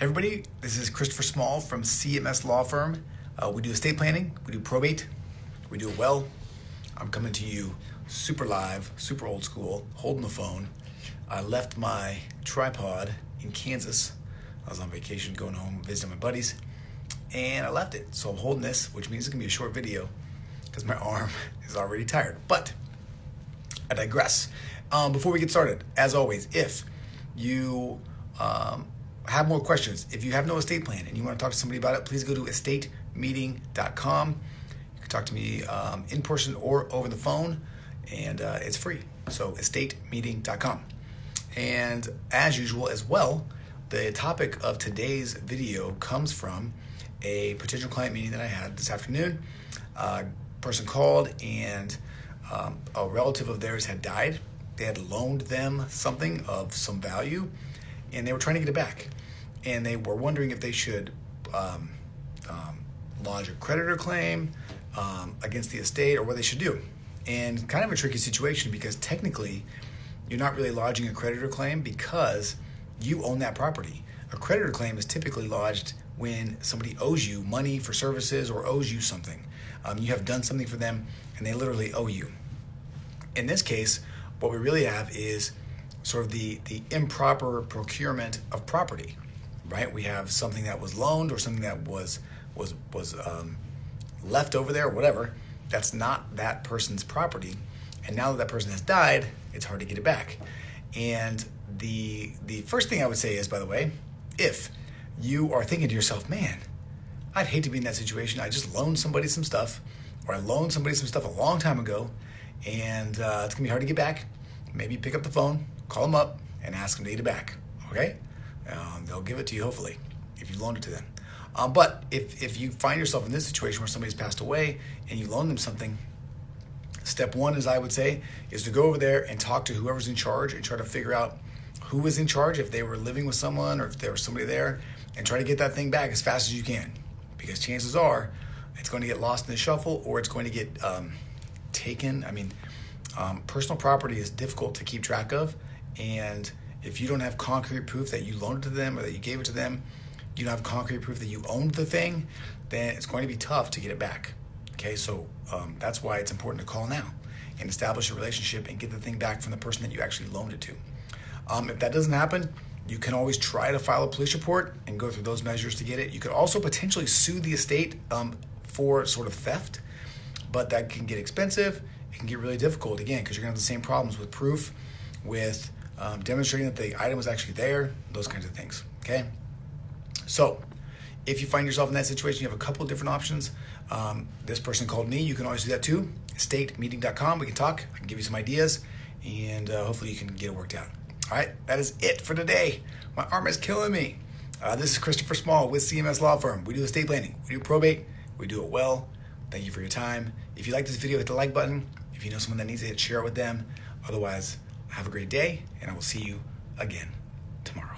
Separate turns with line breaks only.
Everybody, this is Christopher Small from CMS Law Firm. We do estate planning, we do probate, we do a will. I'm coming to you super live, super old school, holding the phone. I left my tripod in Kansas. I was on vacation, going home, visiting my buddies, and I left it. So I'm holding this, which means it's gonna be a short video because my arm is already tired. But I digress. Before we get started, as always, if you have more questions, if you have no estate plan and you want to talk to somebody about it, please go to estatemeeting.com. You can talk to me in person or over the phone, and it's free. So estatemeeting.com. And as usual as well, the topic of today's video comes from a potential client meeting that I had this afternoon. A person called and a relative of theirs had died. They had loaned them something of some value, and they were trying to get it back. And they were wondering if they should lodge a creditor claim against the estate or what they should do. And kind of a tricky situation because technically you're not really lodging a creditor claim because you own that property. A creditor claim is typically lodged when somebody owes you money for services or owes you something. You have done something for them and they literally owe you. In this case, what we really have is sort of the improper procurement of property, right? We have something that was loaned or something that was left over there or whatever. That's not that person's property. And now that that person has died, it's hard to get it back. And the first thing I would say is, by the way, if you are thinking to yourself, man, I'd hate to be in that situation. I just loaned somebody some stuff, or I loaned somebody some stuff a long time ago, and it's gonna be hard to get back. Maybe pick up the phone, call them up, and ask them to get it back, okay? They'll give it to you, hopefully, if you loaned it to them. But if you find yourself in this situation where somebody's passed away and you loan them something, step one, as I would say, is to go over there and talk to whoever's in charge and try to figure out who was in charge, if they were living with someone or if there was somebody there, and try to get that thing back as fast as you can. Because chances are it's going to get lost in the shuffle or it's going to get taken. I mean, personal property is difficult to keep track of, and if you don't have concrete proof that you loaned it to them or that you gave it to them, you don't have concrete proof that you owned the thing, then it's going to be tough to get it back. Okay, so that's why it's important to call now and establish a relationship and get the thing back from the person that you actually loaned it to. If that doesn't happen, you can always try to file a police report and go through those measures to get it. You could also potentially sue the estate for sort of theft, but that can get expensive. It can get really difficult, again, because you're going to have the same problems with proof, with demonstrating that the item was actually there, those kinds of things, okay? So if you find yourself in that situation, you have a couple of different options. This person called me. You can always do that too. estatemeeting.com. We can talk. I can give you some ideas, and hopefully you can get it worked out. All right, that is it for today. My arm is killing me. This is Christopher Small with CMS Law Firm. We do estate planning. We do probate. We do it well. Thank you for your time. If you like this video, hit the like button. If you know someone that needs it, share it with them. Otherwise, have a great day, and I will see you again tomorrow.